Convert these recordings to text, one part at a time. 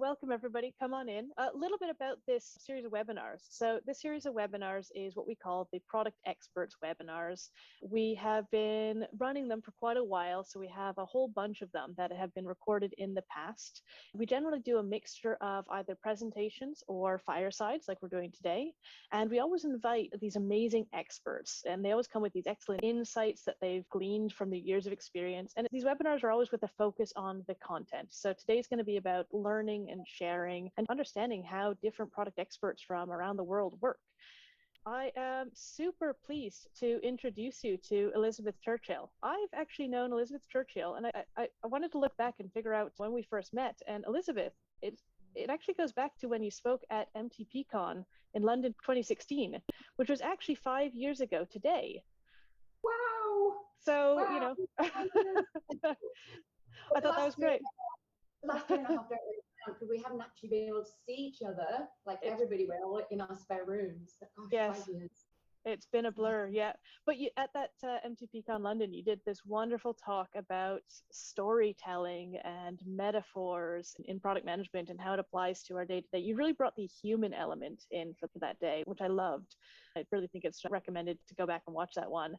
welcome everybody. Come on in. A little bit about this series of webinars. So this series of webinars is what we call the Product Experts webinars. We have been running them for quite a while, so we have a whole bunch of them that have been recorded in the past. We generally do a mixture of either presentations or firesides like we're doing today. And we always invite these amazing experts, and they always come with these excellent insights that they've gleaned from their years of experience. And these webinars are always with a focus on the content. So today's going to be about learning and sharing and understanding how different product experts from around the world work. I am super pleased to introduce you to Elizabeth Churchill. I've actually known Elizabeth Churchill, and I wanted to look back and figure out when we first met. And Elizabeth, it actually goes back to when you spoke at MTPCon in London 2016, which was actually 5 years ago today. Wow. So, wow. you know, I thought that was great. The last year and a half, don't really count, because we haven't actually been able to see each other like everybody. We're all in our spare rooms. But gosh, yes. 5 years. It's been a blur, yeah. But you, at that MTPCon London, you did this wonderful talk about storytelling and metaphors in product management and how it applies to our day-to-day. You really brought the human element in for that day, which I loved. I really think it's recommended to go back and watch that one.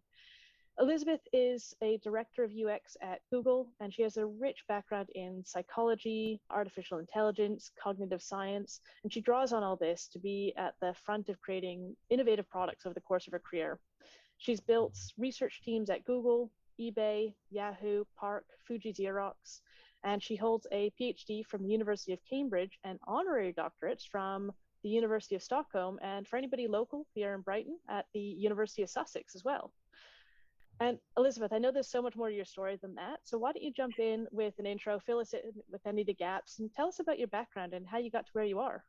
Elizabeth is a director of UX at Google, and she has a rich background in psychology, artificial intelligence, cognitive science, and she draws on all this to be at the front of creating innovative products over the course of her career. She's built research teams at Google, eBay, Yahoo, Park, Fuji Xerox, and she holds a PhD from the University of Cambridge and honorary doctorates from the University of Stockholm, and for anybody local here in Brighton, at the University of Sussex as well. And Elizabeth, I know there's so much more to your story than that. So why don't you jump in with an intro, fill us in with any of the gaps, and tell us about your background and how you got to where you are.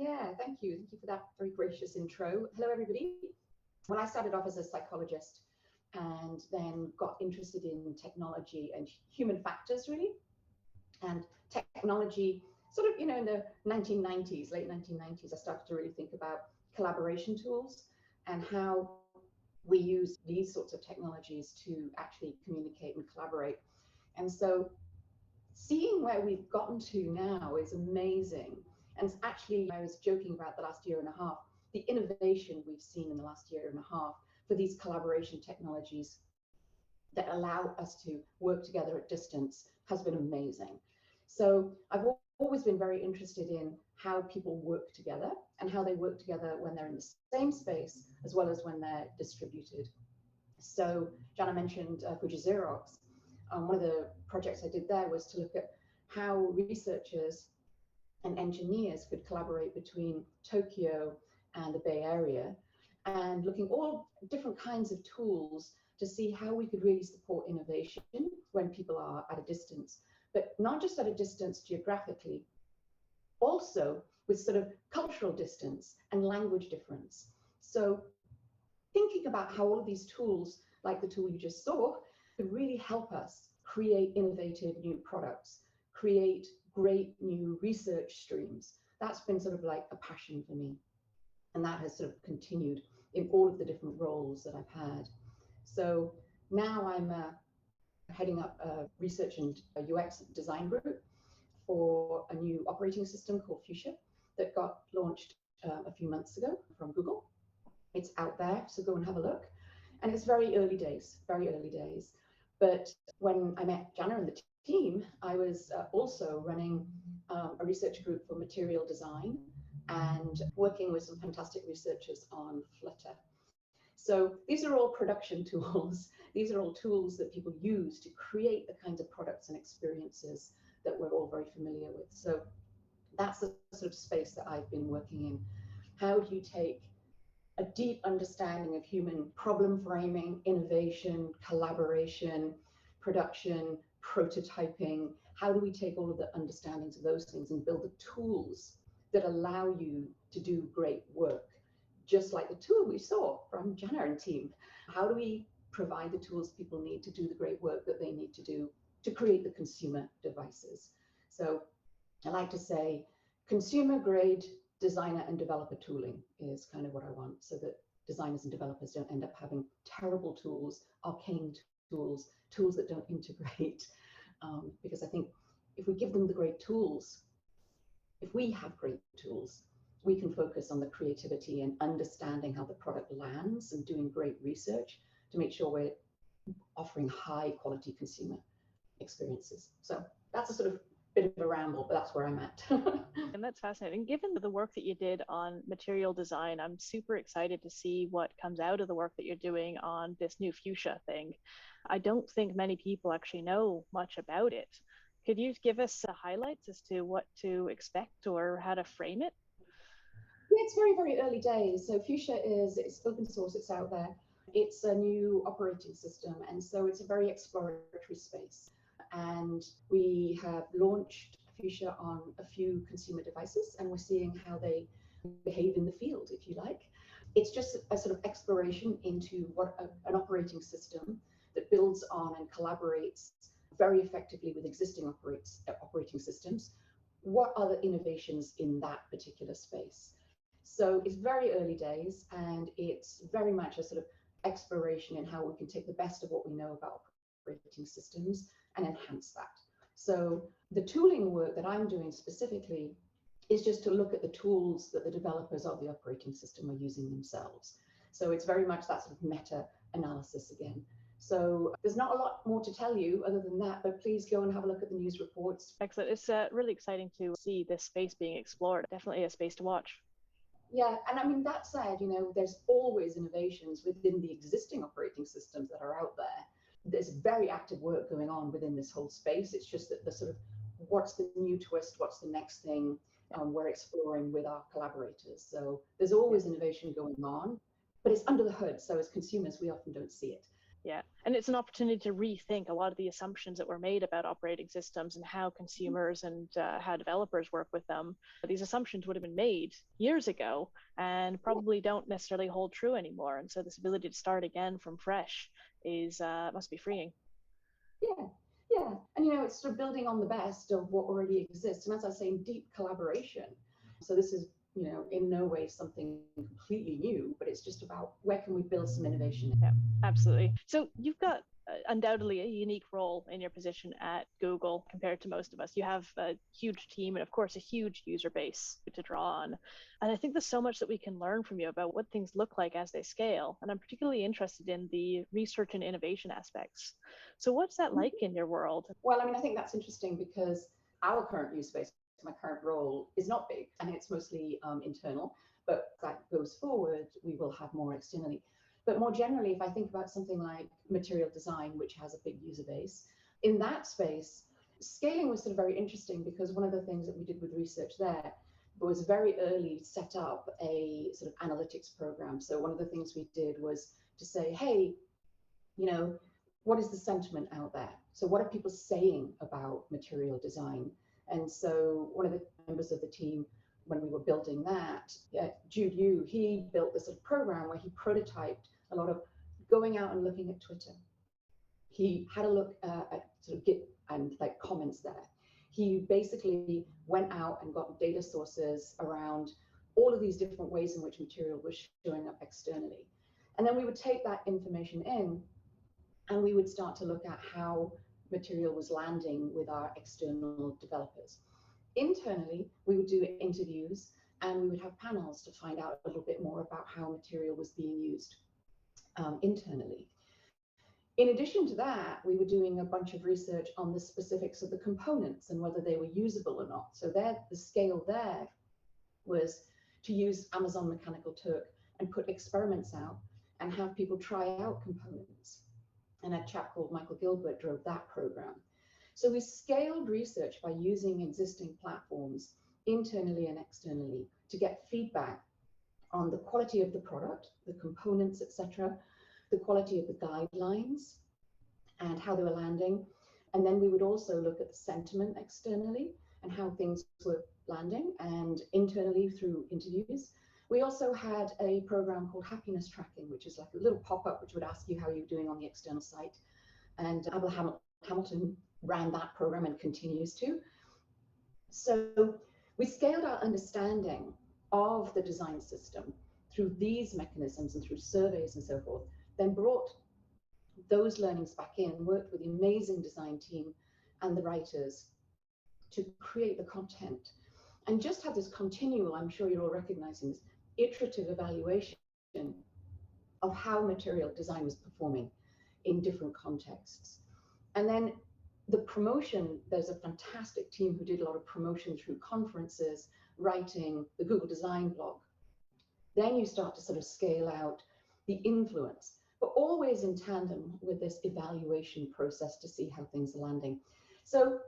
Yeah, thank you. Thank you for that very gracious intro. Hello, everybody. Well, I started off as a psychologist and then got interested in technology and human factors, really. And technology, sort of, in the 1990s, late 1990s, I started to really think about collaboration tools and how we use these sorts of technologies to actually communicate and collaborate. And so seeing where we've gotten to now is amazing. And actually, I was joking about the last year and a half, the innovation we've seen in the last year and a half for these collaboration technologies that allow us to work together at distance has been amazing. So I've always been very interested in how people work together and how they work together when they're in the same space as well as when they're distributed. So Janna mentioned Fuji Xerox. One of the projects I did there was to look at how researchers and engineers could collaborate between Tokyo and the Bay Area, and looking at all different kinds of tools to see how we could really support innovation when people are at a distance, but not just at a distance geographically, also with sort of cultural distance and language difference. So thinking about how all of these tools, like the tool you just saw, could really help us create innovative new products, create great new research streams. That's been sort of like a passion for me. And that has sort of continued in all of the different roles that I've had. So now I'm heading up a research and a UX design group for a new operating system called Fuchsia that got launched a few months ago from Google. It's out there, so go and have a look. And it's very early days. But when I met Janna and the team, I was also running a research group for material design and working with some fantastic researchers on Flutter. So these are all production tools. These are all tools that people use to create the kinds of products and experiences that we're all very familiar with. So that's the sort of space that I've been working in. How do you take a deep understanding of human problem framing, innovation, collaboration, production, prototyping? How do we take all of the understandings of those things and build the tools that allow you to do great work? Just like the tool we saw from Janna and team. How do we provide the tools people need to do the great work that they need to do to create the consumer devices? So I like to say consumer grade designer and developer tooling is kind of what I want, so that designers and developers don't end up having terrible tools, arcane tools, tools that don't integrate. Because I think if we give them the great tools, if we have great tools, we can focus on the creativity and understanding how the product lands and doing great research to make sure we're offering high quality consumer experiences. So that's a sort of bit of a ramble, but that's where I'm at. And that's fascinating. Given the work that you did on material design, I'm super excited to see what comes out of the work that you're doing on this new fuchsia thing. I don't think many people actually know much about it. Could you give us highlights as to what to expect or how to frame it? Yeah, it's very, very early days. So Fuchsia it's open source, it's out there. It's a new operating system, and so it's a very exploratory space. And we have launched Fuchsia on a few consumer devices, and we're seeing how they behave in the field, if you like. It's just a sort of exploration into what an operating system that builds on and collaborates very effectively with existing operating systems. What are the innovations in that particular space? So it's very early days, and it's very much a sort of exploration in how we can take the best of what we know about operating systems and enhance that. So the tooling work that I'm doing specifically is just to look at the tools that the developers of the operating system are using themselves. So it's very much that sort of meta analysis again. So there's not a lot more to tell you other than that, but please go and have a look at the news reports. Excellent. It's really exciting to see this space being explored. Definitely a space to watch. Yeah, and I mean, that said, there's always innovations within the existing operating systems that are out there. There's very active work going on within this whole space. It's just that the sort of what's the new twist, what's the next thing, we're exploring with our collaborators. So there's always innovation going on, but it's under the hood. So as consumers, we often don't see it. Yeah, and it's an opportunity to rethink a lot of the assumptions that were made about operating systems and how consumers and how developers work with them. These assumptions would have been made years ago and probably don't necessarily hold true anymore. And so this ability to start again from fresh must be freeing. Yeah, and it's sort of building on the best of what already exists. And as I was saying, deep collaboration. So this is in no way something completely new, but it's just about where can we build some innovation. Yeah, absolutely. So you've got undoubtedly a unique role in your position at Google compared to most of us. You have a huge team and of course a huge user base to draw on. And I think there's so much that we can learn from you about what things look like as they scale. And I'm particularly interested in the research and innovation aspects. So what's that like in your world? Well, I mean, I think that's interesting because our current use base, my current role, is not big and it's mostly internal, but that goes forward, we will have more externally. But more generally, if I think about something like material design, which has a big user base, in that space, scaling was sort of very interesting because one of the things that we did with research there was very early set up a sort of analytics program. So one of the things we did was to say, hey, what is the sentiment out there? So what are people saying about material design? And so one of the members of the team, when we were building that, Jude Yu, he built this sort of program where he prototyped a lot of going out and looking at Twitter. He had a look at sort of Git and like comments there. He basically went out and got data sources around all of these different ways in which material was showing up externally. And then we would take that information in and we would start to look at how material was landing with our external developers. Internally, we would do interviews and we would have panels to find out a little bit more about how material was being used internally. In addition to that, we were doing a bunch of research on the specifics of the components and whether they were usable or not. So the scale there was to use Amazon Mechanical Turk and put experiments out and have people try out components. And a chap called Michael Gilbert drove that program. So we scaled research by using existing platforms internally and externally to get feedback on the quality of the product, the components, etc., the quality of the guidelines and how they were landing. And then we would also look at the sentiment externally and how things were landing, and internally through interviews. We also had a program called Happiness Tracking, which is like a little pop-up which would ask you how you're doing on the external site. And Abel Hamilton ran that program and continues to. So we scaled our understanding of the design system through these mechanisms and through surveys and so forth, then brought those learnings back in, worked with the amazing design team and the writers to create the content. and just have this continual, I'm sure you're all recognizing this, iterative evaluation of how material design was performing in different contexts. And then the promotion, there's a fantastic team who did a lot of promotion through conferences, writing, the Google Design blog. Then you start to sort of scale out the influence, but always in tandem with this evaluation process to see how things are landing. So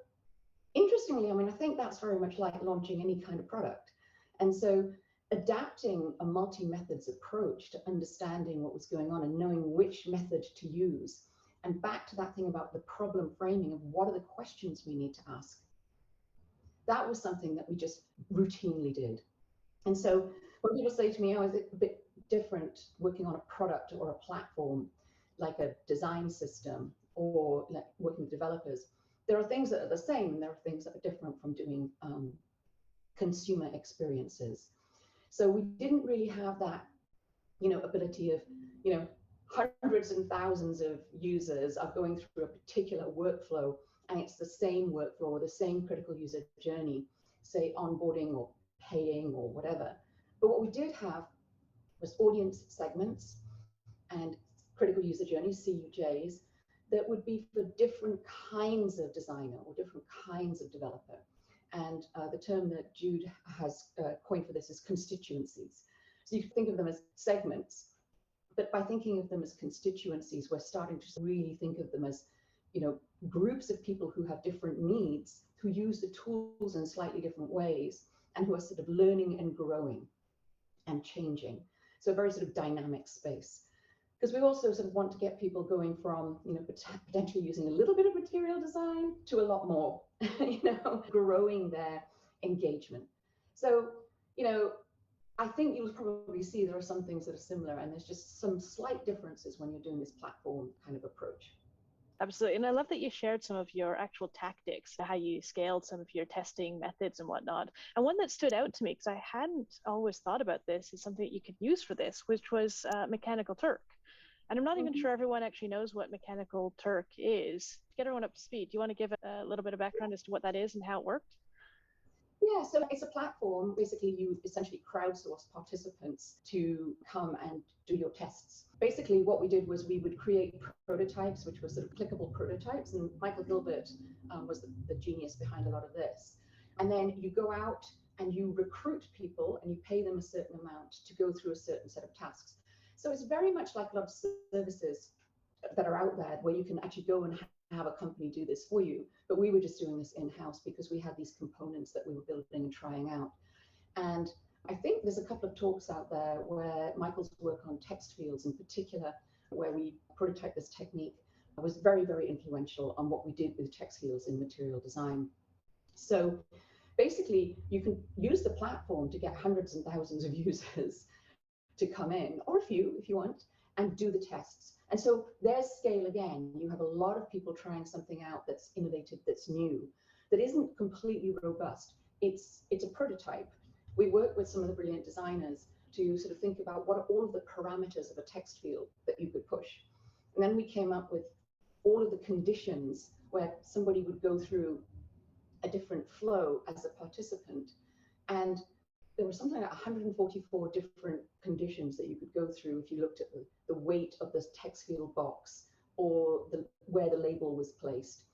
interestingly, I mean, I think that's very much like launching any kind of product. And so adapting a multi-methods approach to understanding what was going on and knowing which method to use. And back to that thing about the problem framing of what are the questions we need to ask. That was something that we just routinely did. And so when people say to me, oh, is it a bit different working on a product or a platform, like a design system or like working with developers, there are things that are the same and there are things that are different from doing consumer experiences. So we didn't really have that, ability of, hundreds and thousands of users are going through a particular workflow and it's the same workflow or the same critical user journey, say onboarding or paying or whatever. But what we did have was audience segments and critical user journeys, CUJs, that would be for different kinds of designer or different kinds of developer. And the term that Jude has coined for this is constituencies. So you can think of them as segments, but by thinking of them as constituencies, we're starting to really think of them as, groups of people who have different needs, who use the tools in slightly different ways, and who are sort of learning and growing and changing. So a very sort of dynamic space. Because we also sort of want to get people going from, potentially using a little bit of material design to a lot more, growing their engagement. So, I think you'll probably see there are some things that are similar, and there's just some slight differences when you're doing this platform kind of approach. Absolutely. And I love that you shared some of your actual tactics, how you scaled some of your testing methods and whatnot. And one that stood out to me, because I hadn't always thought about this, is something that you could use for this, which was Mechanical Turk. And I'm not even sure everyone actually knows what Mechanical Turk is. To get everyone up to speed, do you want to give a little bit of background as to what that is and how it worked? Yeah, so it's a platform. Basically, you essentially crowdsource participants to come and do your tests. Basically, what we did was we would create prototypes, which were sort of clickable prototypes. And Michael Gilbert was the genius behind a lot of this. And then you go out and you recruit people and you pay them a certain amount to go through a certain set of tasks. So it's very much like a lot of services that are out there where you can actually go and have a company do this for you. But we were just doing this in-house because we had these components that we were building and trying out. And I think there's a couple of talks out there where Michael's work on text fields in particular, where we prototyped this technique, was very, very influential on what we did with text fields in material design. So basically, you can use the platform to get hundreds and thousands of users to come in, or a few if you want, and do the tests. And so there's scale again. You have a lot of people trying something out that's innovative, that's new, that isn't completely robust. It's a prototype. We work with some of the brilliant designers to sort of think about what are all of the parameters of a text field that you could push. And then we came up with all of the conditions where somebody would go through a different flow as a participant. And there were something like 144 different conditions that you could go through if you looked at the weight of this text field box or where the label was placed.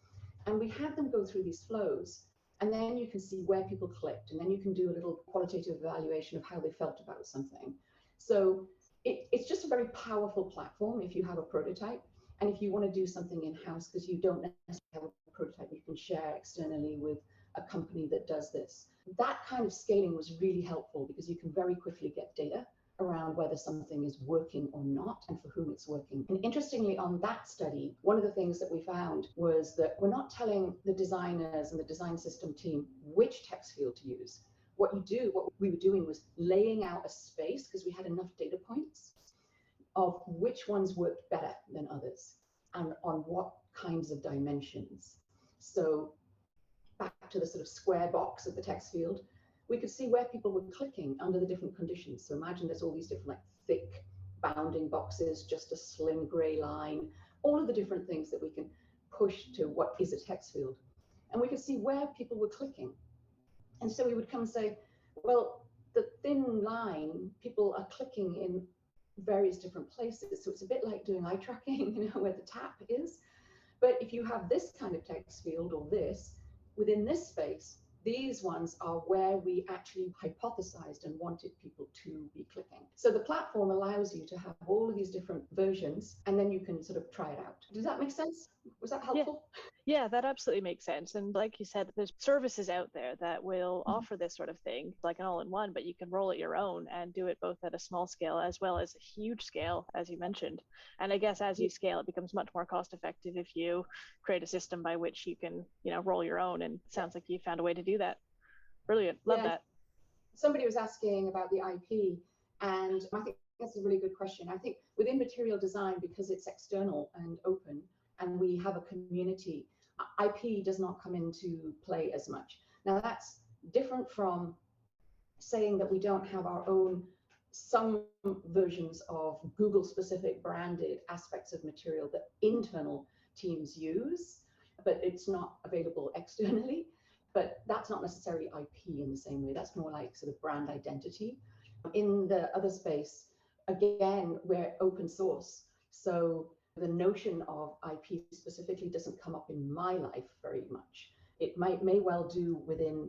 And we had them go through these flows, and then you can see where people clicked, and then you can do a little qualitative evaluation of how they felt about something. So it's just a very powerful platform if you have a prototype. And if you want to do something in-house because you don't necessarily have a prototype you can share externally with a company that does this. That kind of scaling was really helpful because you can very quickly get data around whether something is working or not and for whom it's working. And interestingly, on that study, one of the things that we found was that we're not telling the designers and the design system team which text field to use. What we were doing was laying out a space because we had enough data points of which ones worked better than others and on what kinds of dimensions. So back to the sort of square box of the text field, we could see where people were clicking under the different conditions. So imagine there's all these different like thick bounding boxes, just a slim gray line, all of the different things that we can push to what is a text field. And we could see where people were clicking. And so we would come and say, well, the thin line, people are clicking in various different places. So it's a bit like doing eye tracking, where the tap is. But if you have this kind of text field or this, within this space, these ones are where we actually hypothesized and wanted people to be clicking. So the platform allows you to have all of these different versions, and then you can sort of try it out. Does that make sense? Was that helpful? Yeah, that absolutely makes sense. And like you said, there's services out there that will offer this sort of thing, like an all-in-one, but you can roll it your own and do it both at a small scale as well as a huge scale, as you mentioned. And I guess as you scale, it becomes much more cost effective if you create a system by which you can, roll your own. And it sounds like you found a way to do that. Brilliant. Love that. Somebody was asking about the IP, and I think that's a really good question. I think within material design, because it's external and open, and we have a community, IP does not come into play as much. Now, that's different from saying that we don't have our own, some versions of Google-specific branded aspects of material that internal teams use, but it's not available externally. But that's not necessarily IP in the same way. That's more like sort of brand identity. In the other space, again, we're open source. So the notion of IP specifically doesn't come up in my life very much. It may well do within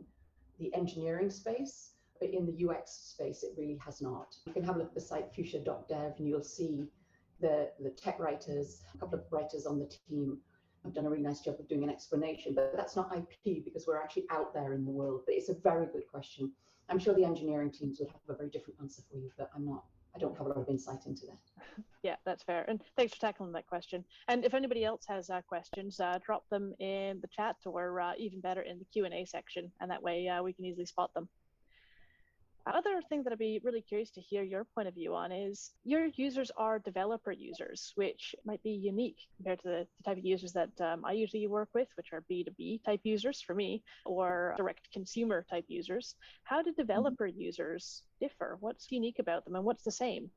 the engineering space, but in the UX space, it really has not. You can have a look at the site fuchsia.dev and you'll see the tech writers, a couple of writers on the team have done a really nice job of doing an explanation, but that's not IP because we're actually out there in the world. But it's a very good question. I'm sure the engineering teams would have a very different answer for you, but I don't have a lot of insight into that. Yeah, that's fair. And thanks for tackling that question. And if anybody else has questions, drop them in the chat or even better in the Q&A section. And that way we can easily spot them. Other thing that I'd be really curious to hear your point of view on is your users are developer users, which might be unique compared to the type of users that I usually work with, which are B2B type users for me, or direct consumer type users. How do developer users differ? What's unique about them and what's the same?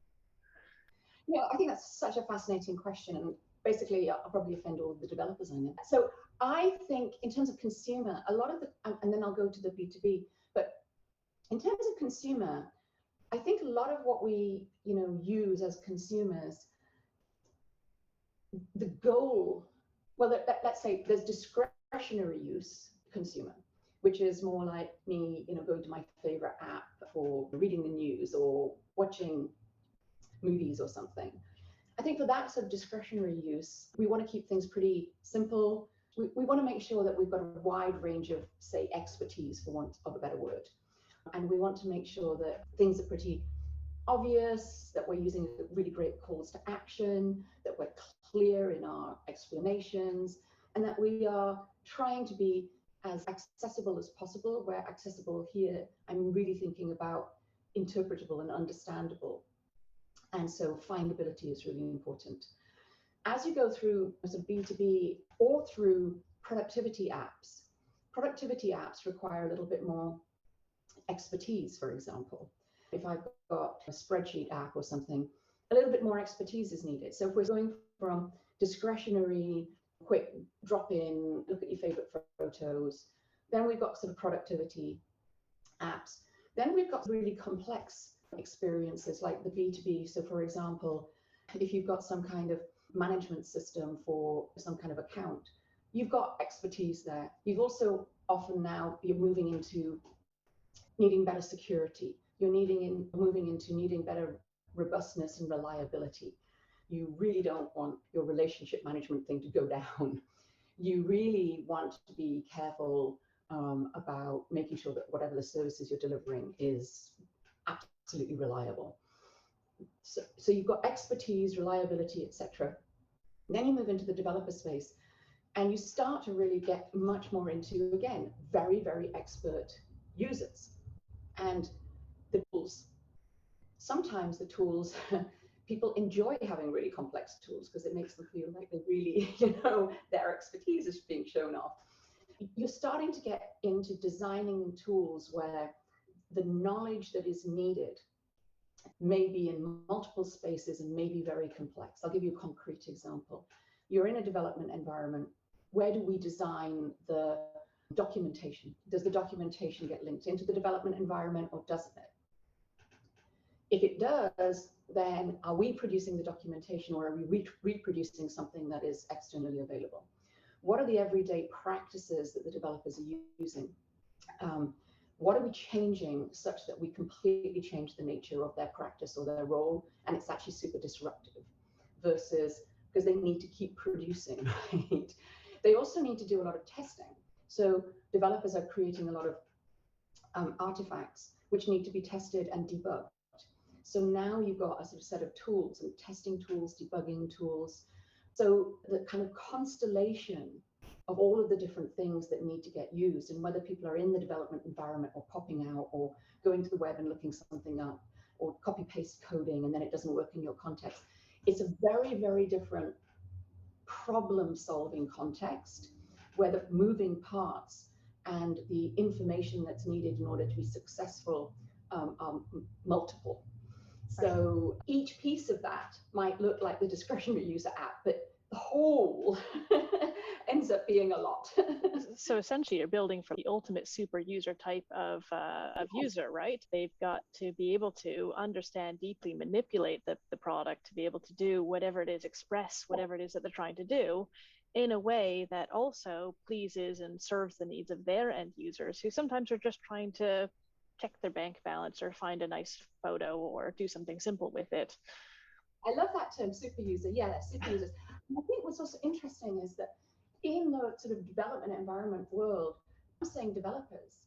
Yeah, I think that's such a fascinating question. And basically, I'll probably offend all the developers I know. So I think in terms of consumer, a lot of the, and then I'll go to the B2B, but in terms of consumer, I think a lot of what we, use as consumers, the goal, well, let's say there's discretionary use consumer, which is more like me, going to my favorite app or reading the news or watching movies or something. I think for that sort of discretionary use, we want to keep things pretty simple. We want to make sure that we've got a wide range of, say, expertise, for want of a better word. And we want to make sure that things are pretty obvious, that we're using really great calls to action, that we're clear in our explanations, and that we are trying to be as accessible as possible. Where accessible here, I'm really thinking about interpretable and understandable. And so findability is really important. As you go through sort of B2B or through productivity apps require a little bit more expertise, for example. If I've got a spreadsheet app or something, a little bit more expertise is needed. So if we're going from discretionary, quick drop in, look at your favorite photos, then we've got sort of productivity apps. Then we've got really complex experiences like the B2B. So for example, if you've got some kind of management system for some kind of account, you've got expertise there. You've also often now, you're moving into needing better security. You're moving into needing better robustness and reliability. You really don't want your relationship management thing to go down. You really want to be careful about making sure that whatever the services you're delivering is absolutely reliable. So you've got expertise, reliability, etc. Then you move into the developer space and you start to really get much more into, again, very, very expert users. And the tools, sometimes the tools, people enjoy having really complex tools because it makes them feel like they really, their expertise is being shown off. You're starting to get into designing tools where the knowledge that is needed may be in multiple spaces and may be very complex. I'll give you a concrete example. You're in a development environment. Where do we design the Documentation. Does the documentation get linked into the development environment or doesn't it? If it does, then are we producing the documentation or are we reproducing something that is externally available? What are the everyday practices that the developers are using? What are we changing such that we completely change the nature of their practice or their role, and it's actually super disruptive, versus because they need to keep producing, right? They also need to do a lot of testing. So developers are creating a lot of artifacts which need to be tested and debugged. So now you've got a sort of set of tools and testing tools, debugging tools. So the kind of constellation of all of the different things that need to get used, and whether people are in the development environment or popping out or going to the web and looking something up or copy paste coding and then it doesn't work in your context. It's a very, very different problem solving context where the moving parts and the information that's needed in order to be successful are multiple. So each piece of that might look like the discretionary user app, but the whole ends up being a lot. So essentially you're building for the ultimate super user type of user, right? They've got to be able to understand, deeply manipulate the product to be able to do whatever it is, express whatever it is that they're trying to do in a way that also pleases and serves the needs of their end users, who sometimes are just trying to check their bank balance or find a nice photo or do something simple with it. I love that term, super user. Yeah, that's super users. I think what's also interesting is that in the sort of development environment world, I'm saying developers,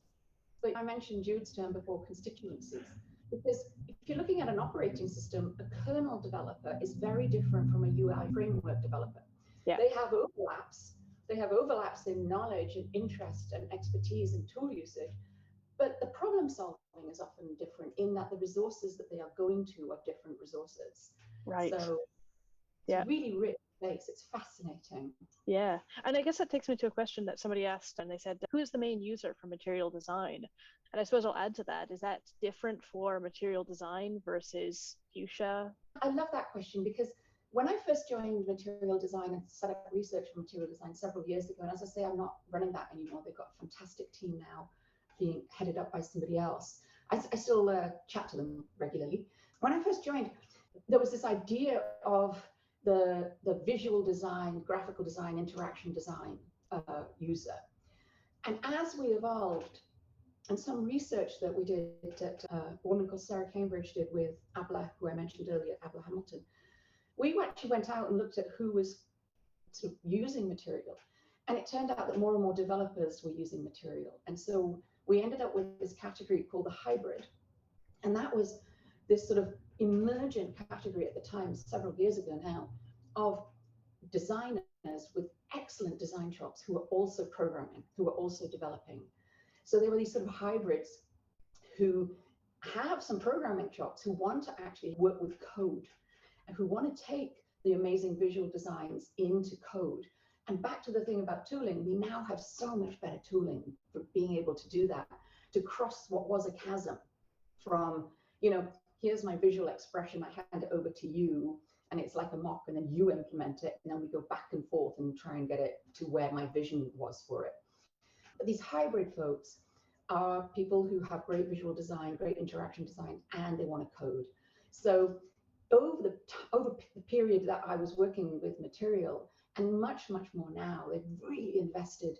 but I mentioned Jude's term before, constituencies, because if you're looking at an operating system, a kernel developer is very different from a UI framework developer. Yeah. They have overlaps. They have overlaps in knowledge and interest and expertise and tool usage. But the problem solving is often different in that the resources that they are going to are different resources. Right. So it's really rich space. It's fascinating. Yeah. And I guess that takes me to a question that somebody asked, and they said, who's the main user for material design? And I suppose I'll add to that. Is that different for material design versus fuchsia? I love that question because when I first joined material design and set up research for material design several years ago, and as I say, I'm not running that anymore. They've got a fantastic team now being headed up by somebody else. I still chat to them regularly. When I first joined, there was this idea of the visual design, graphical design, interaction design user. And as we evolved, and some research that we did that a woman called Sarah Cambridge did with Abla, who I mentioned earlier, Abla Hamilton, we actually went out and looked at who was sort of using material. And it turned out that more and more developers were using material. And so we ended up with this category called the hybrid. And that was this sort of emergent category at the time, several years ago now, of designers with excellent design chops who were also programming, who were also developing. So there were these sort of hybrids who have some programming chops, who want to actually work with code, and who want to take the amazing visual designs into code. And back to the thing about tooling, we now have so much better tooling for being able to do that, to cross what was a chasm from, you know, here's my visual expression, I hand it over to you, and it's like a mock, and then you implement it, and then we go back and forth and try and get it to where my vision was for it. But these hybrid folks are people who have great visual design, great interaction design, and they want to code. So over the period that I was working with material, and much more now, they've really invested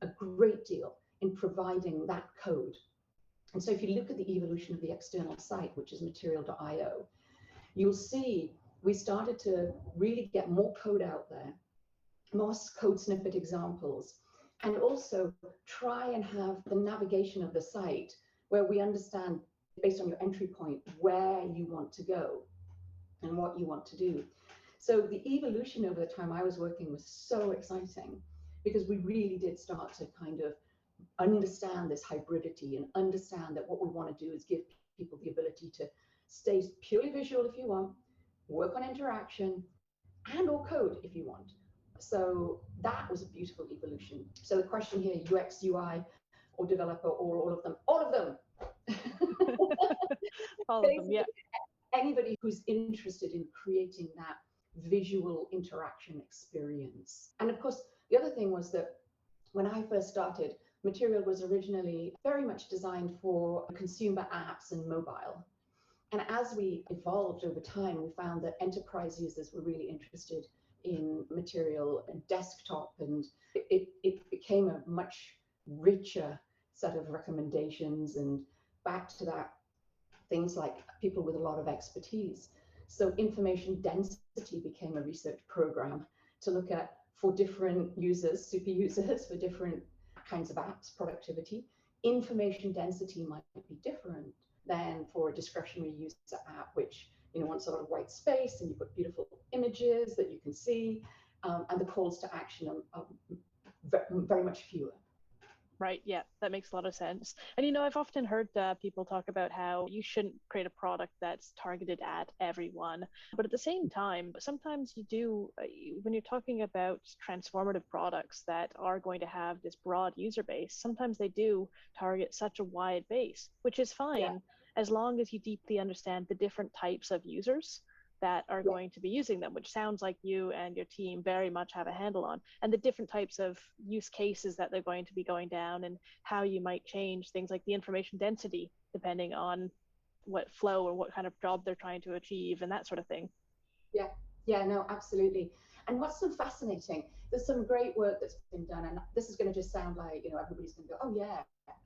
a great deal in providing that code. And so if you look at the evolution of the external site, which is material.io, you'll see we started to really get more code out there, more code snippet examples, and also try and have the navigation of the site where we understand, based on your entry point, where you want to go and what you want to do. So the evolution over the time I was working was so exciting because we really did start to kind of understand this hybridity and understand that what we want to do is give people the ability to stay purely visual if you want, work on interaction, and or code if you want. So that was a beautiful evolution. So the question here, UX, UI, or developer, or all of them, all of them. All of them, yeah. Anybody who's interested in creating that visual interaction experience. And of course, the other thing was that when I first started, material was originally very much designed for consumer apps and mobile. And as we evolved over time, we found that enterprise users were really interested in material and desktop, and it became a much richer set of recommendations, and back to that, things like people with a lot of expertise. So information density became a research program to look at, for different users, super users, for different kinds of apps, productivity, information density might be different than for a discretionary user app, which wants a lot of white space and you've got beautiful images that you can see, and the calls to action are very much fewer. Right. Yeah, that makes a lot of sense. And, I've often heard people talk about how you shouldn't create a product that's targeted at everyone. But at the same time, sometimes you do, when you're talking about transformative products that are going to have this broad user base, sometimes they do target such a wide base, which is fine as long as you deeply understand the different types of users that are going to be using them, which sounds like you and your team very much have a handle on, and the different types of use cases that they're going to be going down, and how you might change things like the information density depending on what flow or what kind of job they're trying to achieve and that sort of thing. Yeah, no, absolutely. And what's so fascinating, there's some great work that's been done, and this is going to just sound like, everybody's going to go, oh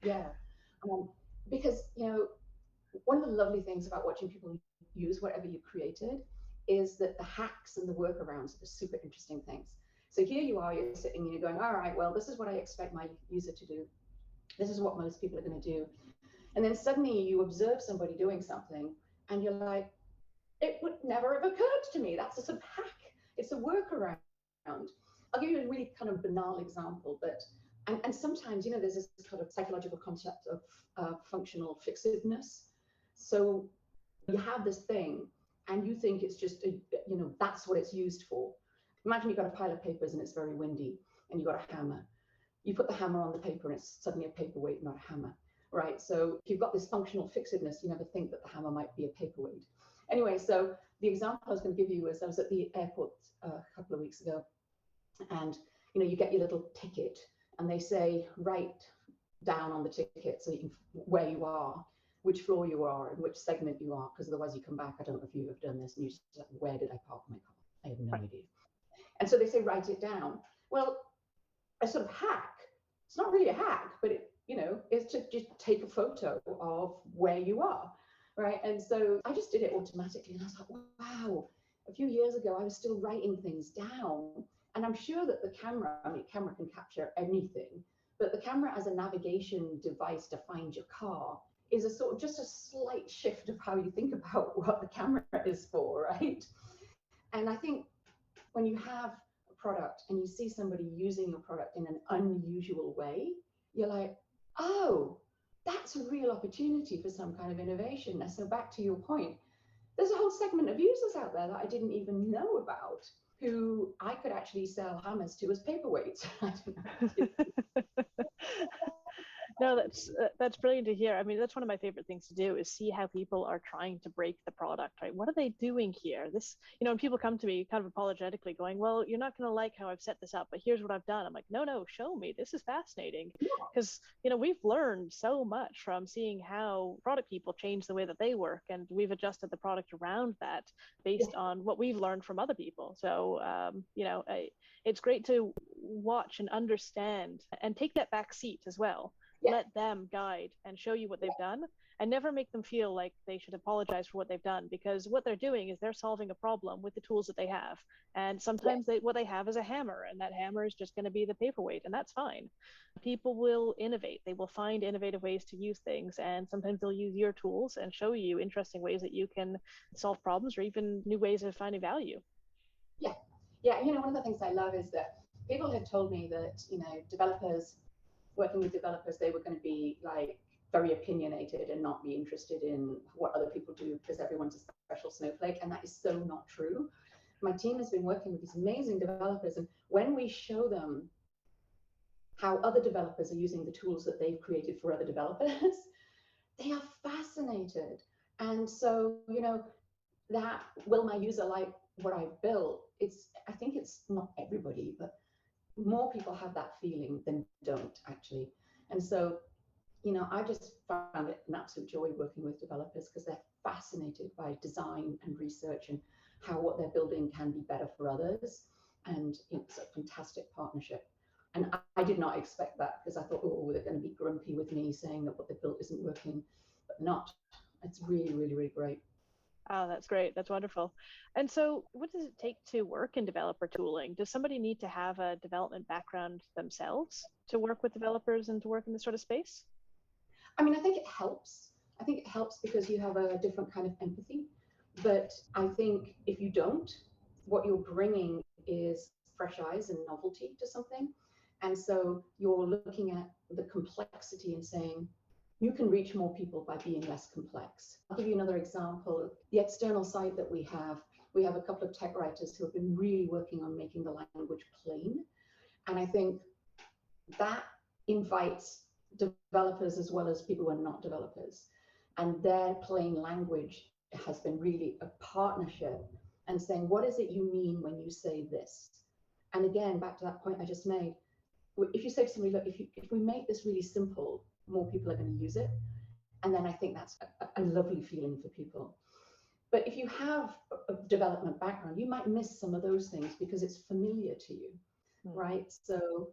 yeah. Because, one of the lovely things about watching people use whatever you created is that the hacks and the workarounds are super interesting things. So here you are, you're sitting and you're going, all right, well, this is what I expect my user to do. This is what most people are going to do. And then suddenly you observe somebody doing something and you're like, it would never have occurred to me. That's a sort of hack. It's a workaround. I'll give you a really kind of banal example, but and sometimes, there's this kind of psychological concept of functional fixativeness. So you have this thing and you think it's just, that's what it's used for. Imagine you've got a pile of papers and it's very windy and you've got a hammer. You put the hammer on the paper and it's suddenly a paperweight, not a hammer, right? So if you've got this functional fixativeness, you never think that the hammer might be a paperweight. Anyway, so the example I was going to give you was I was at the airport a couple of weeks ago, and you get your little ticket and they say write down on the ticket so you can where you are, which floor you are, and which segment you are, because otherwise you come back. I don't know if you've ever done this, and you just like, where did I park my car? I have no idea. And so they say write it down. Well, a sort of hack. It's not really a hack, but it is to just take a photo of where you are. Right. And so I just did it automatically. And I was like, wow, a few years ago, I was still writing things down. And I'm sure that the camera can capture anything, but the camera as a navigation device to find your car is a sort of just a slight shift of how you think about what the camera is for. Right. And I think when you have a product and you see somebody using your product in an unusual way, you're like, oh, that's a real opportunity for some kind of innovation. And so back to your point, there's a whole segment of users out there that I didn't even know about, who I could actually sell hammers to as paperweights. I don't know. No, that's brilliant to hear. I mean, that's one of my favorite things to do, is see how people are trying to break the product, right? What are they doing here? This, when people come to me kind of apologetically going, well, you're not going to like how I've set this up, but here's what I've done. I'm like, no, show me. This is fascinating. Because, we've learned so much from seeing how product people change the way that they work, and we've adjusted the product around that based on what we've learned from other people. So, it's great to watch and understand and take that back seat as well. Let them guide and show you what they've done, and never make them feel like they should apologize for what they've done, because what they're doing is they're solving a problem with the tools that they have. And sometimes what they have is a hammer, and that hammer is just going to be the paperweight, and that's fine. People will innovate. They will find innovative ways to use things, and sometimes they'll use your tools and show you interesting ways that you can solve problems, or even new ways of finding value. Yeah. One of the things I love is that people have told me that, working with developers, they were going to be like very opinionated and not be interested in what other people do because everyone's a special snowflake. And that is so not true. My team has been working with these amazing developers, and when we show them how other developers are using the tools that they've created for other developers, they are fascinated. And so, that will my user like what I've built? I think it's not everybody, but more people have that feeling than don't, actually. And so, I just found it an absolute joy working with developers because they're fascinated by design and research and how what they're building can be better for others. And it's a fantastic partnership. And I did not expect that because I thought, oh, they're going to be grumpy with me saying that what they built isn't working, but not. It's really, really, really great. Oh, that's great. That's wonderful. And so what does it take to work in developer tooling? Does somebody need to have a development background themselves to work with developers and to work in this sort of space? I mean, I think it helps. I think it helps because you have a different kind of empathy. But I think if you don't, what you're bringing is fresh eyes and novelty to something. And so you're looking at the complexity and saying, you can reach more people by being less complex. I'll give you another example. The external site that we have a couple of tech writers who have been really working on making the language plain. And I think that invites developers as well as people who are not developers. And their plain language has been really a partnership and saying, what is it you mean when you say this? And again, back to that point I just made, if you say to somebody, look, if we make this really simple, more people are going to use it. And then I think that's a lovely feeling for people. But if you have a development background, you might miss some of those things because it's familiar to you, right? So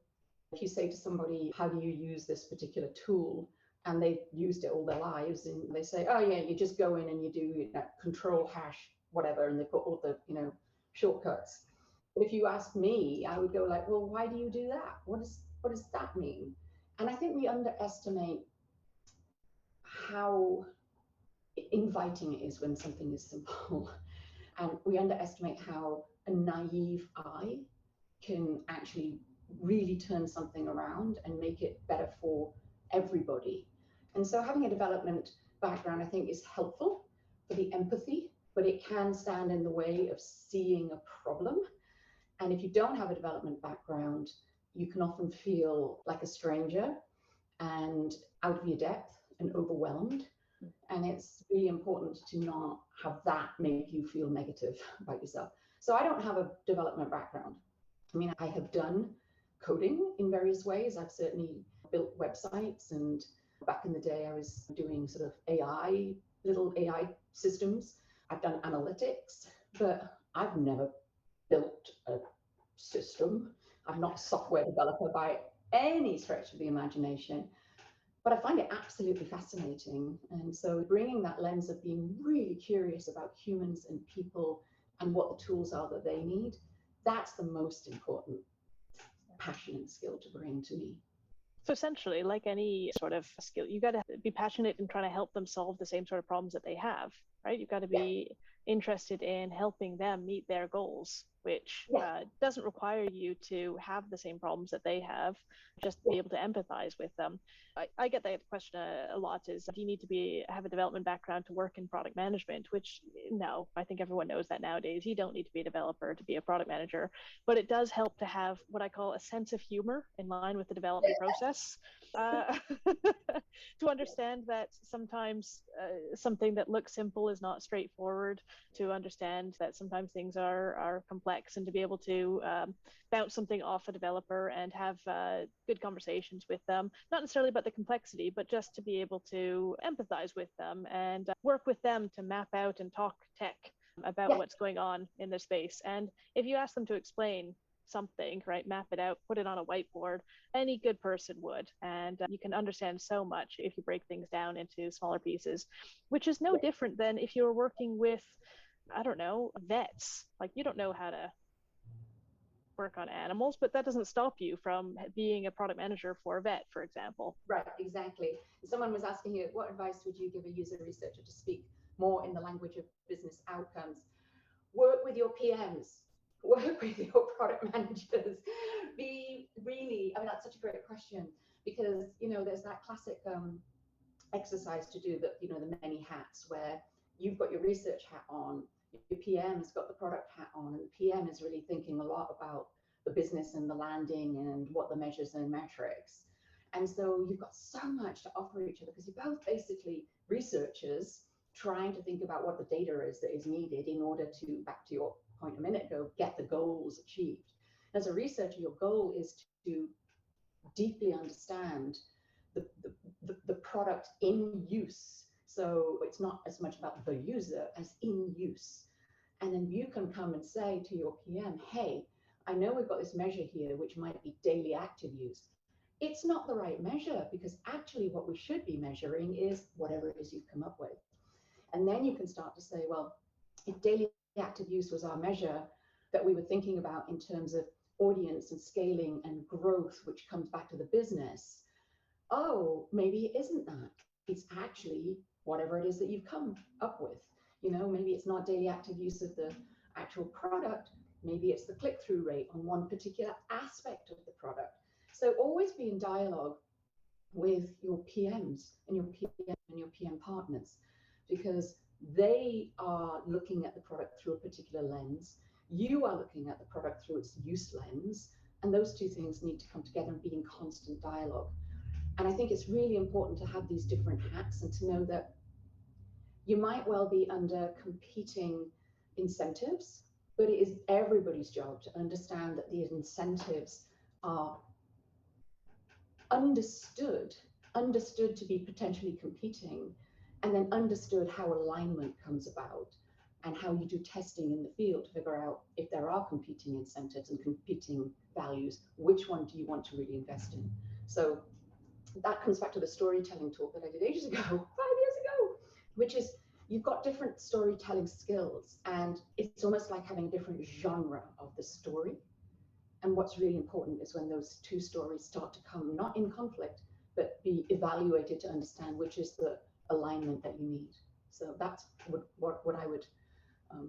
if you say to somebody, how do you use this particular tool? And they've used it all their lives, and they say, oh yeah, you just go in and you do control hash, whatever, and they've got all the shortcuts. But if you ask me, I would go like, well, why do you do that? What does that mean? And I think we underestimate how inviting it is when something is simple. And we underestimate how a naive eye can actually really turn something around and make it better for everybody. And so having a development background, I think, is helpful for the empathy, but it can stand in the way of seeing a problem. And if you don't have a development background, you can often feel like a stranger and out of your depth and overwhelmed. And it's really important to not have that make you feel negative about yourself. So I don't have a development background. I mean, I have done coding in various ways. I've certainly built websites, and back in the day, I was doing sort of little AI systems. I've done analytics, but I've never built a system. I'm not a software developer by any stretch of the imagination, but I find it absolutely fascinating. And so bringing that lens of being really curious about humans and people and what the tools are that they need, that's the most important passion and skill to bring to me. So essentially, like any sort of skill, you got to be passionate in trying to help them solve the same sort of problems that they have, right? You've got to be interested in helping them meet their goals, which doesn't require you to have the same problems that they have, just be able to empathize with them. I get that question a lot is, do you need to have a development background to work in product management? Which, no, I think everyone knows that nowadays. You don't need to be a developer to be a product manager, but it does help to have what I call a sense of humor in line with the development process. To understand that sometimes something that looks simple is not straightforward, to understand that sometimes things are complex, and to be able to bounce something off a developer and have good conversations with them, not necessarily about the complexity, but just to be able to empathize with them and work with them to map out and talk tech about what's going on in their space. And if you ask them to explain something, right, map it out, put it on a whiteboard, any good person would. And you can understand so much if you break things down into smaller pieces, which is no different than if you're working with, I don't know, vets. Like, you don't know how to work on animals, but that doesn't stop you from being a product manager for a vet, for example. Right, exactly. Someone was asking you, what advice would you give a user researcher to speak more in the language of business outcomes? Work with your PMs. Work with your product managers. Be really, I mean, that's such a great question, because, there's that classic exercise to do, that, the many hats, where you've got your research hat on, your PM's got the product hat on, and the PM is really thinking a lot about the business and the landing and what the measures and metrics. And so you've got so much to offer each other, because you're both basically researchers trying to think about what the data is that is needed in order to, back to your point a minute ago, get the goals achieved. As a researcher, your goal is to deeply understand the product in use. So it's not as much about the user as in use. And then you can come and say to your PM, hey, I know we've got this measure here, which might be daily active use. It's not the right measure, because actually what we should be measuring is whatever it is you've come up with. And then you can start to say, well, if daily active use was our measure that we were thinking about in terms of audience and scaling and growth, which comes back to the business, oh, maybe it isn't that. It's actually whatever it is that you've come up with. Maybe it's not daily active use of the actual product. Maybe it's the click-through rate on one particular aspect of the product. So always be in dialogue with your PMs and your PM partners, because they are looking at the product through a particular lens. You are looking at the product through its use lens, and those two things need to come together and be in constant dialogue. And I think it's really important to have these different hats and to know that you might well be under competing incentives, but it is everybody's job to understand that these incentives are understood to be potentially competing, and then understood how alignment comes about and how you do testing in the field to figure out if there are competing incentives and competing values, which one do you want to really invest in. So that comes back to the storytelling talk that I did ages ago, 5 years ago, which is you've got different storytelling skills, and it's almost like having a different genre of the story. And what's really important is when those two stories start to come, not in conflict, but be evaluated to understand which is the alignment that you need. So that's what I would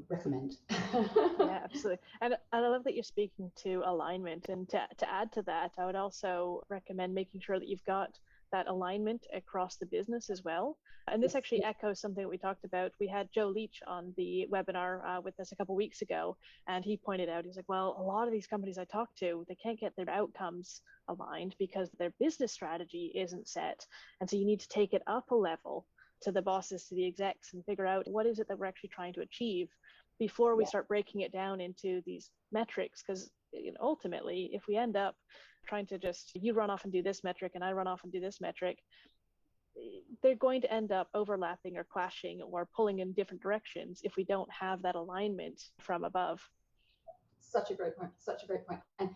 recommend. Yeah, absolutely. And I love that you're speaking to alignment. And to add to that, I would also recommend making sure that you've got that alignment across the business as well. And this actually echoes something that we talked about. We had Joe Leach on the webinar with us a couple of weeks ago, and he pointed out, he's like, well, a lot of these companies I talk to, they can't get their outcomes aligned because their business strategy isn't set. And so you need to take it up a level to the bosses, to the execs, and figure out what is it that we're actually trying to achieve before we start breaking it down into these metrics. Because ultimately, if we end up trying to just, you run off and do this metric and I run off and do this metric, they're going to end up overlapping or clashing or pulling in different directions if we don't have that alignment from above. Such a great point. And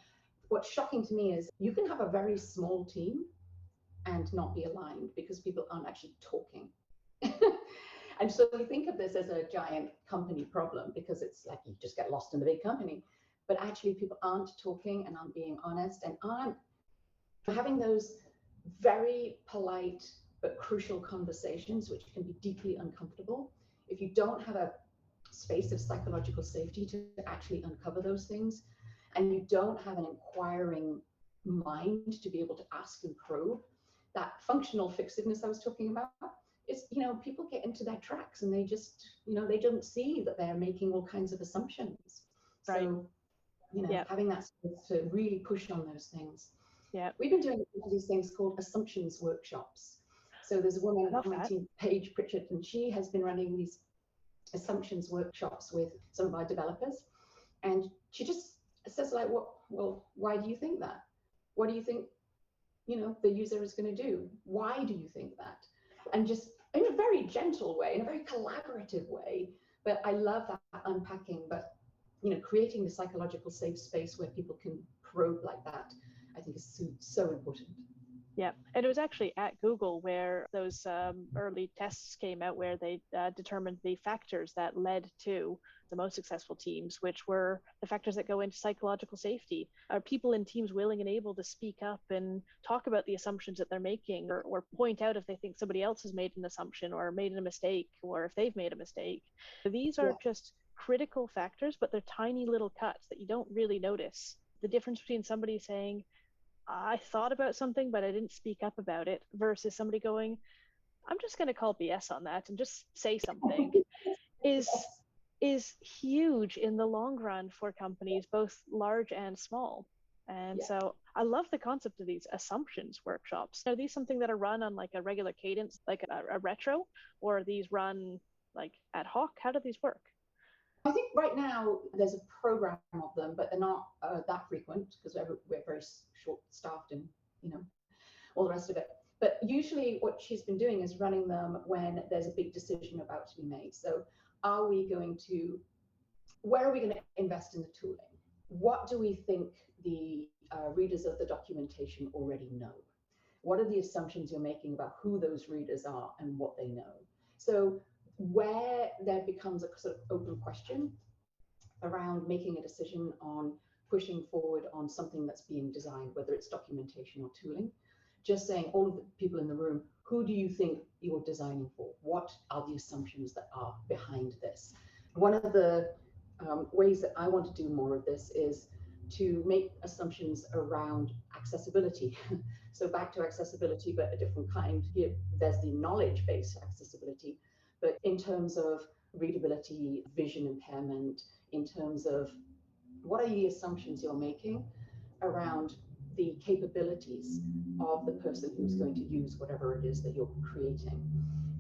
what's shocking to me is you can have a very small team and not be aligned because people aren't actually talking. And so we think of this as a giant company problem because it's like you just get lost in the big company. But actually people aren't talking and aren't being honest and aren't having those very polite but crucial conversations, which can be deeply uncomfortable. If you don't have a space of psychological safety to actually uncover those things, and you don't have an inquiring mind to be able to ask and probe, that functional fixativeness I was talking about, is, people get into their tracks and they just, they don't see that they're making all kinds of assumptions. Right. So, having that space to really push on those things. Yeah. We've been doing these things called assumptions workshops. So there's a woman on my team, Paige Pritchard, and she has been running these assumptions workshops with some of our developers. And she just says like, why do you think that? What do you think, the user is going to do? Why do you think that? And just in a very gentle way, in a very collaborative way. But I love that unpacking, but, creating the psychological safe space where people can probe like that, I think is so important. Yeah, and it was actually at Google where those early tests came out where they determined the factors that led to the most successful teams, which were the factors that go into psychological safety. Are people in teams willing and able to speak up and talk about the assumptions that they're making, or point out if they think somebody else has made an assumption or made a mistake, or if they've made a mistake? These are just critical factors, but they're tiny little cuts that you don't really notice. The difference between somebody saying, I thought about something, but I didn't speak up about it, versus somebody going, I'm just going to call BS on that and just say something, is huge in the long run for companies, both large and small. And so I love the concept of these assumptions workshops. Are these something that are run on like a regular cadence, like a retro, or are these run like ad hoc? How do these work? I think right now there's a program of them, but they're not that frequent because we're very short-staffed and all the rest of it. But usually what she's been doing is running them when there's a big decision about to be made. So where are we going to invest in the tooling? What do we think the readers of the documentation already know? What are the assumptions you're making about who those readers are and what they know? So where there becomes a sort of open question around making a decision on pushing forward on something that's being designed, whether it's documentation or tooling, just saying, all of the people in the room, who do you think you're designing for? What are the assumptions that are behind this? One of the ways that I want to do more of this is to make assumptions around accessibility. So back to accessibility, but a different kind. Here, there's the knowledge-based accessibility, but in terms of readability, vision impairment, in terms of what are the assumptions you're making around the capabilities of the person who's going to use whatever it is that you're creating.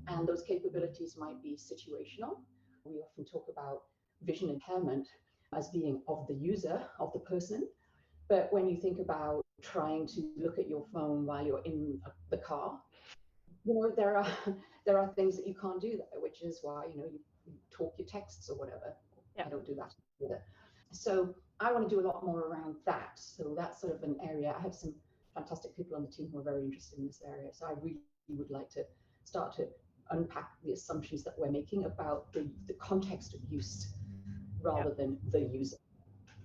And those capabilities might be situational. We often talk about vision impairment as being of the user, of the person. But when you think about trying to look at your phone while you're in the car, there are things that you can't do there, which is why you talk your texts or whatever. Yeah. I don't do that either. So I want to do a lot more around that. So that's sort of an area. I have some fantastic people on the team who are very interested in this area. So I really would like to start to unpack the assumptions that we're making about the context of use rather than the user.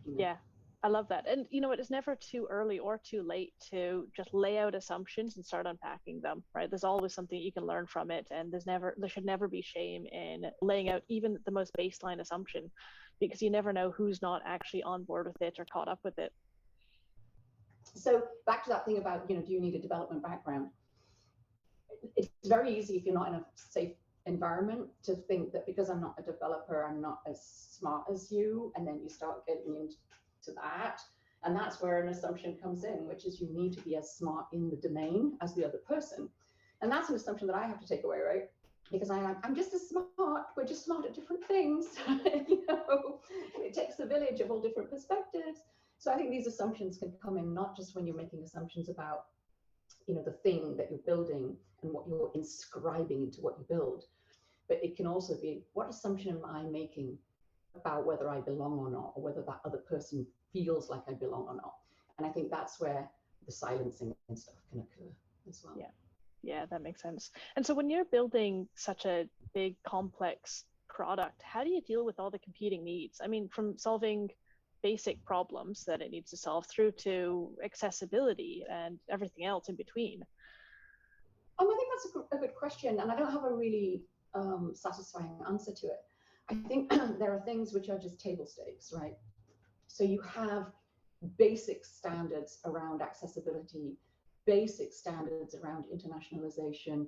Yeah, I love that. And it is never too early or too late to just lay out assumptions and start unpacking them, right? There's always something you can learn from it, and there should never be shame in laying out even the most baseline assumption, because you never know who's not actually on board with it or caught up with it. So back to that thing about, do you need a development background? It's very easy if you're not in a safe environment to think that because I'm not a developer, I'm not as smart as you, and then you start getting into that. And that's where an assumption comes in, which is you need to be as smart in the domain as the other person. And that's an assumption that I have to take away, right? Because I'm just as smart, we're just smart at different things. It takes a village of all different perspectives. So I think these assumptions can come in not just when you're making assumptions about the thing that you're building and what you're inscribing into what you build, but it can also be, what assumption am I making about whether I belong or not, or whether that other person feels like I belong or not? And I think that's where the silencing and stuff can occur as well. Yeah, that makes sense. And so when you're building such a big, complex product, how do you deal with all the competing needs? I mean, from solving basic problems that it needs to solve through to accessibility and everything else in between? I think that's a good question, and I don't have a really satisfying answer to it. I think there are things which are just table stakes, right? So you have basic standards around accessibility, basic standards around internationalization,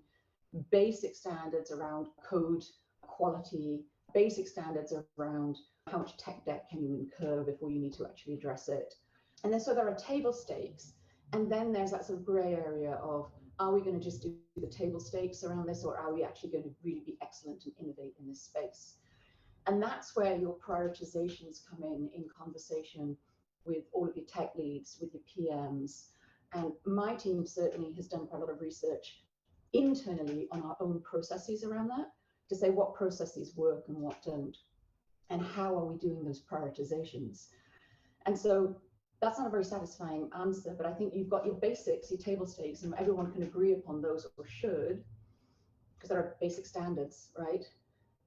basic standards around code quality, basic standards around how much tech debt can you incur before you need to actually address it. And then so there are table stakes, and then there's that sort of gray area of, are we going to just do the table stakes around this, or are we actually going to really be excellent and innovate in this space? And that's where your prioritizations come in conversation with all of your tech leads, with your PMs. And my team certainly has done quite a lot of research internally on our own processes around that, to say what processes work and what don't, and how are we doing those prioritizations. And so that's not a very satisfying answer, but I think you've got your basics, your table stakes, and everyone can agree upon those, or should, because there are basic standards, right?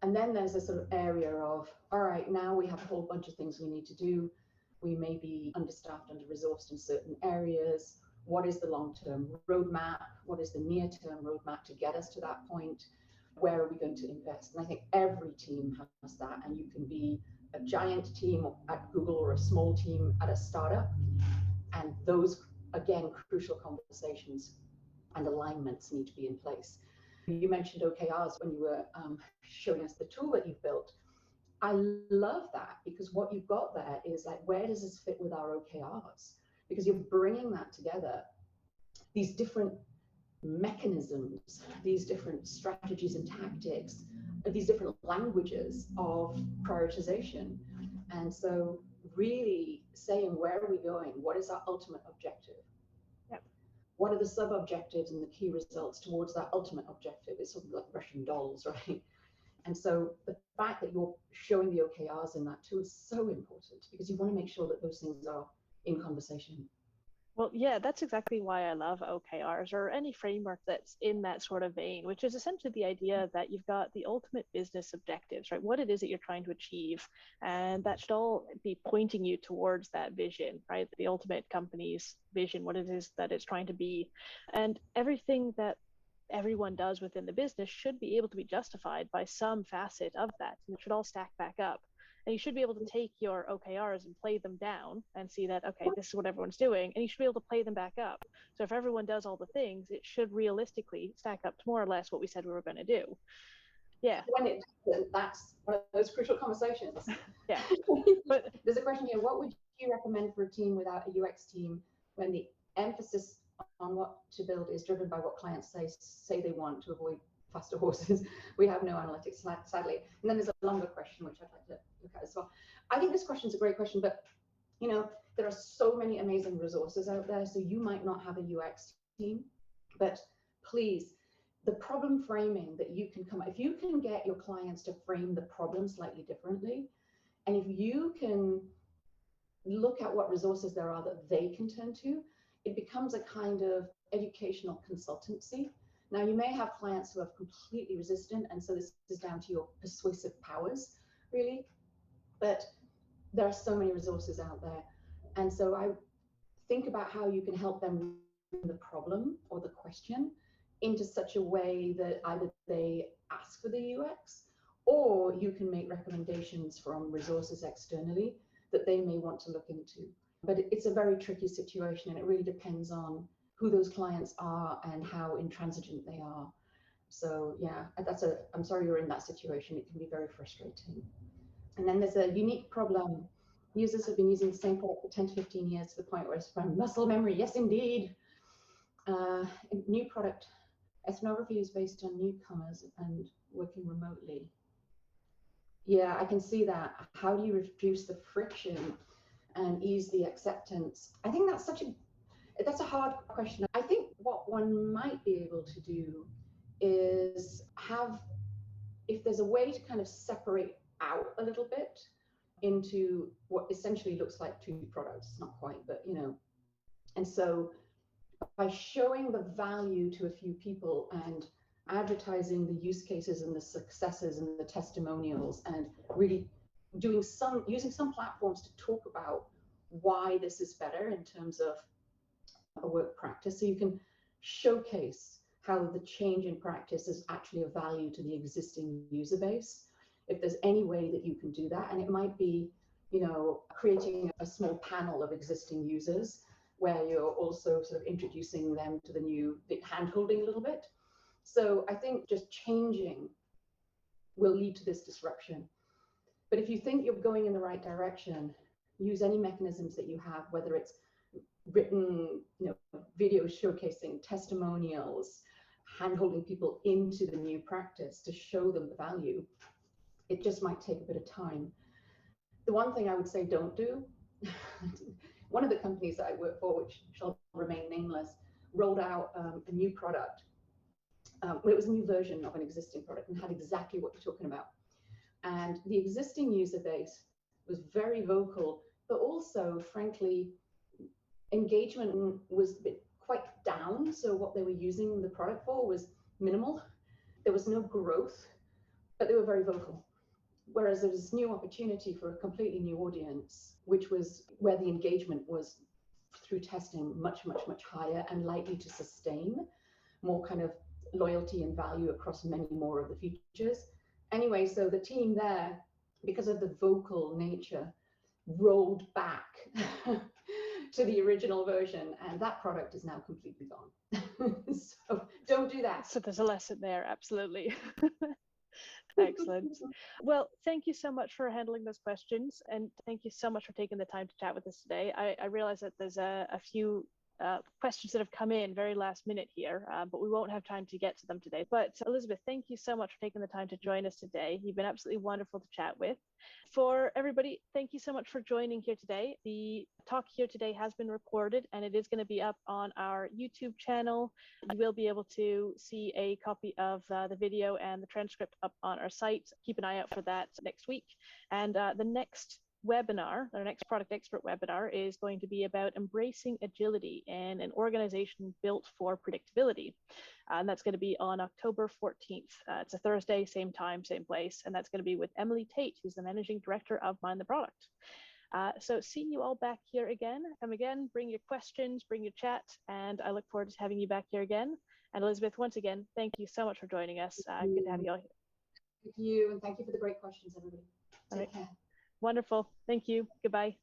And then there's a sort of area of, all right, now we have a whole bunch of things we need to do. We may be understaffed, under-resourced in certain areas. What is the long-term roadmap? What is the near-term roadmap to get us to that point? Where are we going to invest? And I think every team has that, and you can be a giant team at Google or a small team at a startup. And those, again, crucial conversations and alignments need to be in place. You mentioned OKRs when you were showing us the tool that you've built. I love that, because what you've got there is like, where does this fit with our OKRs? Because you're bringing that together, these different mechanisms, these different strategies and tactics, these different languages of prioritization. And so really saying, where are we going? What is our ultimate objective? Yep. what are the sub-objectives and the key results towards that ultimate objective? It's sort of like Russian dolls, right? And so the fact that you're showing the OKRs in that too is so important, because you want to make sure that those things are in conversation. Well, yeah, that's exactly why I love OKRs or any framework that's in that sort of vein, which is essentially the idea that you've got the ultimate business objectives, right? What it is that you're trying to achieve. And that should all be pointing you towards that vision, right? The ultimate company's vision, what it is that it's trying to be. And everything that everyone does within the business should be able to be justified by some facet of that. And it should all stack back up. And you should be able to take your OKRs and play them down and see that, okay, this is what everyone's doing. And you should be able to play them back up. So if everyone does all the things, it should realistically stack up to more or less what we said we were going to do. Yeah. When it doesn't, that's one of those crucial conversations. Yeah. But there's a question here. What would you recommend for a team without a UX team when the emphasis on what to build is driven by what clients say they want to avoid faster horses? We have no analytics, sadly. And then there's a longer question, which I'd like to look at as well. I think this question is a great question, but you know, there are so many amazing resources out there. So you might not have a UX team, but please, the problem framing that you can come, if you can get your clients to frame the problem slightly differently, and if you can look at what resources there are that they can turn to, it becomes a kind of educational consultancy. Now, you may have clients who are completely resistant, and so this is down to your persuasive powers, really. But there are so many resources out there. And so I think about how you can help them the problem or the question into such a way that either they ask for the UX, or you can make recommendations from resources externally that they may want to look into. But it's a very tricky situation, and it really depends on who those clients are and how intransigent they are. So yeah, I'm sorry you're in that situation. It can be very frustrating. And then there's a unique problem. Users have been using the same product for 10 to 15 years to the point where it's from muscle memory. Yes, indeed. New product. Ethnography is based on newcomers and working remotely. Yeah, I can see that. How do you reduce the friction and ease the acceptance? I think that's a hard question. I think what one might be able to do is if there's a way to kind of separate out a little bit into what essentially looks like two products, not quite, but you know. And so by showing the value to a few people and advertising the use cases and the successes and the testimonials, and really using some platforms to talk about why this is better in terms of a work practice, so you can showcase how the change in practice is actually of value to the existing user base. If there's any way that you can do that, and it might be, you know, creating a small panel of existing users where you're also sort of introducing them to the hand-holding a little bit. So I think just changing will lead to this disruption. But if you think you're going in the right direction, use any mechanisms that you have, whether it's written, you know, videos showcasing testimonials, hand-holding people into the new practice to show them the value. It just might take a bit of time. The one thing I would say don't do, one of the companies that I work for, which shall remain nameless, rolled out a new product. It was a new version of an existing product and had exactly what you're talking about. And the existing user base was very vocal, but also, frankly, engagement was quite down. So what they were using the product for was minimal. There was no growth, but they were very vocal. Whereas there was this new opportunity for a completely new audience, which was where the engagement was through testing much, much, much higher and likely to sustain more kind of loyalty and value across many more of the features. Anyway, so the team there, because of the vocal nature, rolled back to the original version, and that product is now completely gone. So don't do that. So there's a lesson there, absolutely. Excellent. Well, thank you so much for handling those questions, and thank you so much for taking the time to chat with us today. I realize that there's a few questions that have come in very last minute here, but we won't have time to get to them today. But Elizabeth, thank you so much for taking the time to join us today. You've been absolutely wonderful to chat with. For everybody, thank you so much for joining here today. The talk here today has been recorded and it is going to be up on our YouTube channel. You will be able to see a copy of the video and the transcript up on our site. Keep an eye out for that next week. And the next webinar, our next product expert webinar, is going to be about embracing agility in an organization built for predictability. And that's going to be on October 14th. It's a Thursday, same time, same place. And that's going to be with Emily Tate, who's the managing director of Mind the Product. So see you all back here again. Come again, bring your questions, bring your chat, and I look forward to having you back here again. And Elizabeth, once again, thank you so much for joining us. Good to have you all here. Thank you, and thank you for the great questions, everybody. Take care. Wonderful. Thank you. Goodbye.